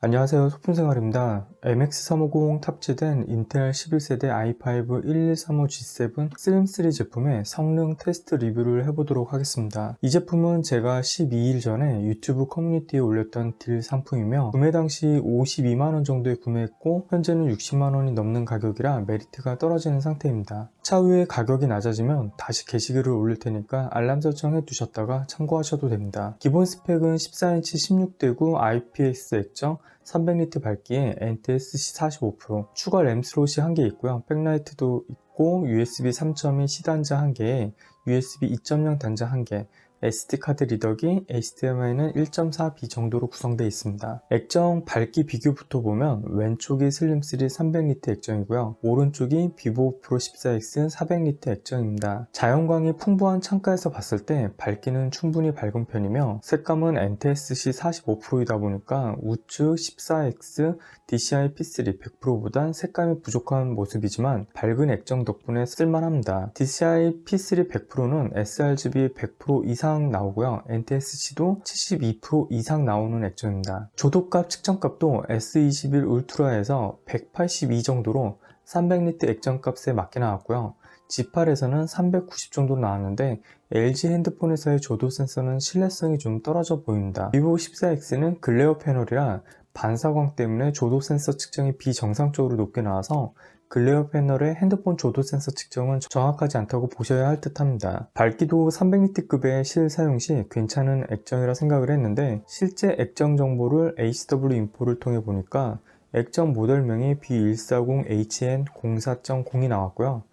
안녕하세요. 소품생활입니다. MX350 탑재된 인텔 11세대 i5 1135G7 슬림3 제품의 성능 테스트 리뷰를 해보도록 하겠습니다. 이 제품은 제가 12일 전에 유튜브 커뮤니티에 올렸던 딜 상품이며 구매 당시 52만원 정도에 구매했고 현재는 60만원이 넘는 가격이라 메리트가 떨어지는 상태입니다. 차후에 가격이 낮아지면 다시 게시글을 올릴 테니까 알람 설정해 두셨다가 참고하셔도 됩니다. 기본 스펙은 14인치 16대9 IPS 액정 300리터 밝기에 NTSC 45%, 추가 램 슬롯이 1개 있고요. 백라이트도 있고 USB 3.2 C 단자 1개에 USB 2.0 단자 1개, SD카드 리더기, HDMI는 1.4B 정도로 구성되어 있습니다. 액정 밝기 비교부터 보면 왼쪽이 슬림3 300리터 액정이고요. 오른쪽이 비보 프로 14X 400리터 액정입니다. 자연광이 풍부한 창가에서 봤을 때 밝기는 충분히 밝은 편이며 색감은 NTSC 45%이다 보니까 우측 14X DCI P3 100%보단 색감이 부족한 모습이지만 밝은 액정 덕분에 쓸만합니다. DCI P3 100%는 sRGB 100% 이상 나오고요. NTSC도 72% 이상 나오는 액정입니다. 조도값 측정값도 S21 울트라에서 182 정도로 300리터 액정값에 맞게 나왔고요. G8에서는 390 정도로 나왔는데 LG 핸드폰에서의 조도 센서는 신뢰성이 좀 떨어져 보입니다. 비보 14X는 글레어 패널이라 반사광 때문에 조도 센서 측정이 비정상적으로 높게 나와서 글레어 패널의 핸드폰 조도 센서 측정은 정확하지 않다고 보셔야 할 듯 합니다. 밝기도 300니트급의 실 사용 시 괜찮은 액정이라 생각을 했는데 실제 액정 정보를 HW 인포를 통해 보니까 액정 모델명이 B140HN04.0이 나왔고요.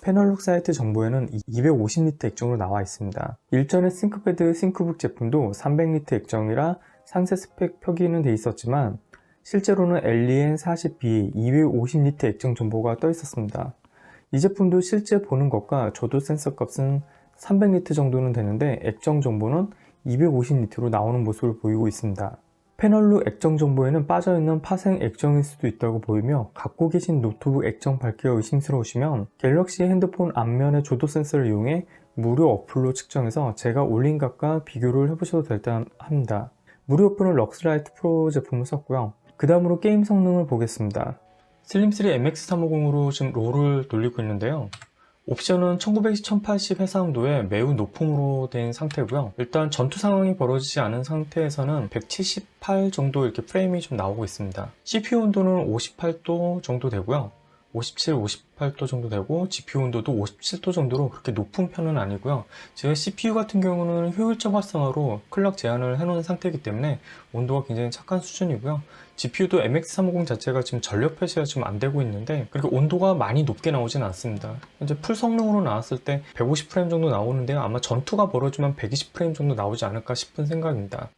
패널룩 사이트 정보에는 250리터 액정으로 나와 있습니다. 일전에 싱크패드 싱크북 제품도 300리터 액정이라 상세 스펙 표기는 돼 있었지만 실제로는 LEN40B 250리터 액정 정보가 떠 있었습니다. 이 제품도 실제 보는 것과 조도 센서 값은 300리터 정도는 되는데 액정 정보는 250리터로 나오는 모습을 보이고 있습니다. 패널룩 액정 정보에는 빠져있는 파생 액정일 수도 있다고 보이며 갖고 계신 노트북 액정 밝기가 의심스러우시면 갤럭시 핸드폰 앞면의 조도 센서를 이용해 무료 어플로 측정해서 제가 올린 값과 비교를 해보셔도 될 듯 합니다. 무료 어플은 럭스라이트 프로 제품을 썼고요. 그 다음으로 게임 성능을 보겠습니다. 슬림3 MX350으로 지금 롤을 돌리고 있는데요. 옵션은 1920, 1080 해상도에 매우 높음으로 된 상태고요. 일단 전투 상황이 벌어지지 않은 상태에서는 178 정도 이렇게 프레임이 좀 나오고 있습니다. CPU 온도는 58도 정도 되고요. 57, 58도 정도 되고 GPU 온도도 57도 정도로 그렇게 높은 편은 아니고요. 제가 CPU 같은 경우는 효율적 활성화로 클럭 제한을 해놓은 상태이기 때문에 온도가 굉장히 착한 수준이고요. GPU도 MX350 자체가 지금 전력 표시가 좀 안 되고 있는데 그렇게 온도가 많이 높게 나오진 않습니다. 현재 풀 성능으로 나왔을 때 150프레임 정도 나오는데요. 아마 전투가 벌어지면 120프레임 정도 나오지 않을까 싶은 생각입니다.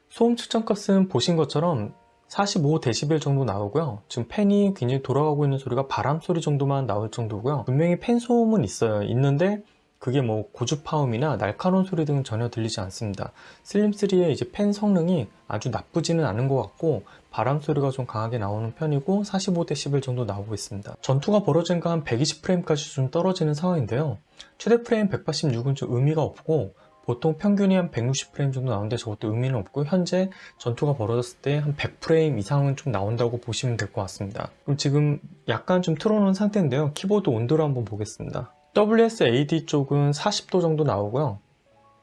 소음 측정값은 보신 것처럼 45dB 정도 나오고요. 지금 팬이 굉장히 돌아가고 있는 소리가 바람 소리 정도만 나올 정도고요. 분명히 팬 소음은 있는데 그게 뭐 고주파음이나 날카로운 소리 등은 전혀 들리지 않습니다. 슬림3의 이제 팬 성능이 아주 나쁘지는 않은 것 같고 바람 소리가 좀 강하게 나오는 편이고 45dB 정도 나오고 있습니다. 전투가 벌어진가 한 120프레임까지 좀 떨어지는 상황인데요. 최대 프레임 186은 좀 의미가 없고 보통 평균이 한 160프레임 정도 나오는데 저것도 의미는 없고 현재 전투가 벌어졌을 때 한 100프레임 이상은 좀 나온다고 보시면 될 것 같습니다. 그럼 지금 약간 좀 틀어놓은 상태인데요. 키보드 온도를 한번 보겠습니다. WSAD 쪽은 40도 정도 나오고요.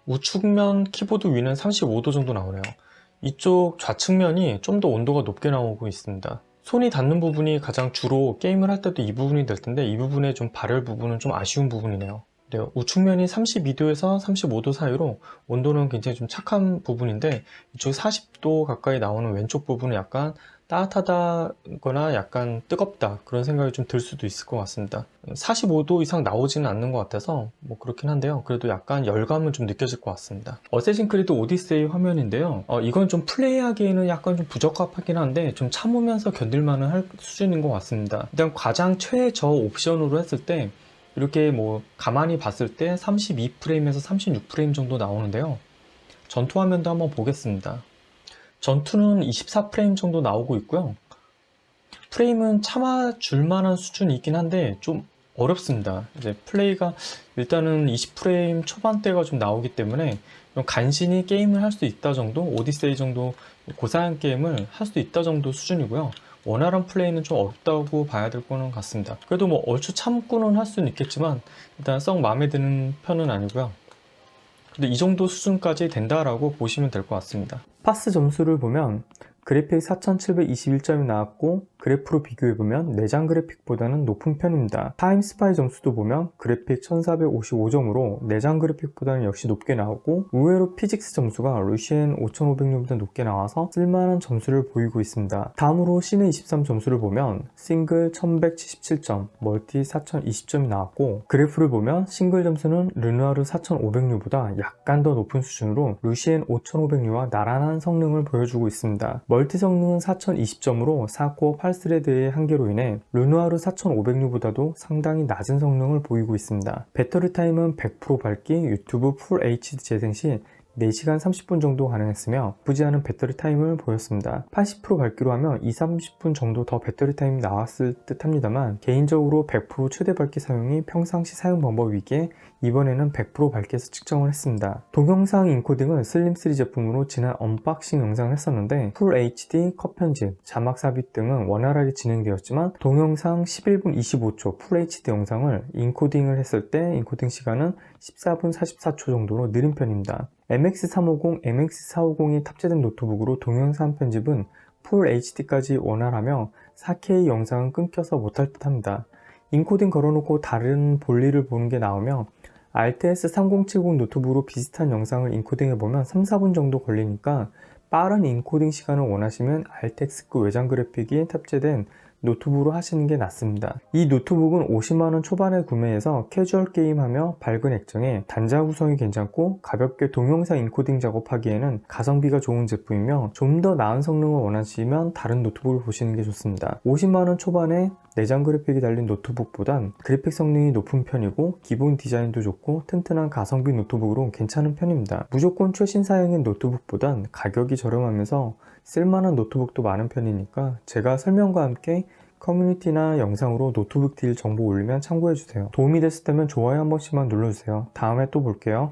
우측면 키보드 위는 35도 정도 나오네요. 이쪽 좌측면이 좀 더 온도가 높게 나오고 있습니다. 손이 닿는 부분이 가장 주로 게임을 할 때도 이 부분이 될 텐데 이 부분의 좀 발열 부분은 좀 아쉬운 부분이네요. 우측면이 32도에서 35도 사이로 온도는 굉장히 좀 착한 부분인데 이쪽 40도 가까이 나오는 왼쪽 부분은 약간 따뜻하다거나 약간 뜨겁다 그런 생각이 좀 들 수도 있을 것 같습니다. 45도 이상 나오지는 않는 것 같아서 뭐 그렇긴 한데요. 그래도 약간 열감은 좀 느껴질 것 같습니다. 어쌔신 크리드 오디세이 화면인데요. 이건 좀 플레이하기에는 약간 좀 부적합하긴 한데 좀 참으면서 견딜만은 할 수준인 것 같습니다. 일단 가장 최저 옵션으로 했을 때 이렇게 뭐 가만히 봤을 때 32프레임에서 36프레임 정도 나오는데요. 전투 화면도 한번 보겠습니다. 전투는 24프레임 정도 나오고 있고요. 프레임은 참아줄 만한 수준이 있긴 한데 좀 어렵습니다. 이제 플레이가 일단은 20프레임 초반대가 좀 나오기 때문에 좀 간신히 게임을 할 수 있다 정도, 오디세이 정도 고사양 게임을 할 수 있다 정도 수준이고요. 원활한 플레이는 좀 어렵다고 봐야 될 거는 같습니다. 그래도 뭐 얼추 참고는 할 수는 있겠지만 일단 썩 마음에 드는 편은 아니고요. 근데 이 정도 수준까지 된다라고 보시면 될 것 같습니다. 파스 점수를 보면 그래픽 4721점이 나왔고 그래프로 비교해보면 내장 그래픽보다는 높은 편입니다. 타임스파이 점수도 보면 그래픽 1455점으로 내장 그래픽보다는 역시 높게 나오고 의외로 피직스 점수가 루시엔 5500U보다 높게 나와서 쓸만한 점수를 보이고 있습니다. 다음으로 시내 23 점수를 보면 싱글 1177점, 멀티 4020점이 나왔고 그래프를 보면 싱글 점수는 르누아르 4500U보다 약간 더 높은 수준으로 루시엔 5500U와 나란한 성능을 보여주고 있습니다. 멀티 성능은 4020점으로 4코어 8스레드의 한계로 인해 르누아르 4500U보다도 상당히 낮은 성능을 보이고 있습니다. 배터리 타임은 100% 밝기 유튜브 풀 HD 재생 시 4시간 30분 정도 가능했으며 나쁘지 않은 배터리 타임을 보였습니다. 80% 밝기로 하면 20-30분 정도 더 배터리 타임이 나왔을 듯 합니다만 개인적으로 100% 최대 밝기 사용이 평상시 사용 방법이기에 이번에는 100% 밝기에서 측정을 했습니다. 동영상 인코딩은 슬림3 제품으로 지난 언박싱 영상을 했었는데 풀 HD, 컷 편집, 자막 삽입 등은 원활하게 진행되었지만 동영상 11분 25초 풀 HD 영상을 인코딩을 했을 때 인코딩 시간은 14분 44초 정도로 느린 편입니다. MX350, MX450이 탑재된 노트북으로 동영상 편집은 풀 HD까지 원활하며 4K 영상은 끊겨서 못할 듯 합니다. 인코딩 걸어놓고 다른 볼일을 보는 게 나오며 RTS 3070 노트북으로 비슷한 영상을 인코딩해보면 3-4분 정도 걸리니까 빠른 인코딩 시간을 원하시면 RTX급 외장 그래픽이 탑재된 노트북으로 하시는 게 낫습니다. 이 노트북은 50만원 초반에 구매해서 캐주얼 게임하며 밝은 액정에 단자 구성이 괜찮고 가볍게 동영상 인코딩 작업하기에는 가성비가 좋은 제품이며 좀 더 나은 성능을 원하시면 다른 노트북을 보시는 게 좋습니다. 50만원 초반에 내장 그래픽이 달린 노트북보단 그래픽 성능이 높은 편이고 기본 디자인도 좋고 튼튼한 가성비 노트북으로 괜찮은 편입니다. 무조건 최신사양인 노트북보단 가격이 저렴하면서 쓸만한 노트북도 많은 편이니까 제가 설명과 함께 커뮤니티나 영상으로 노트북 딜 정보 올리면 참고해주세요. 도움이 됐을 때면 좋아요 한 번씩만 눌러주세요. 다음에 또 볼게요.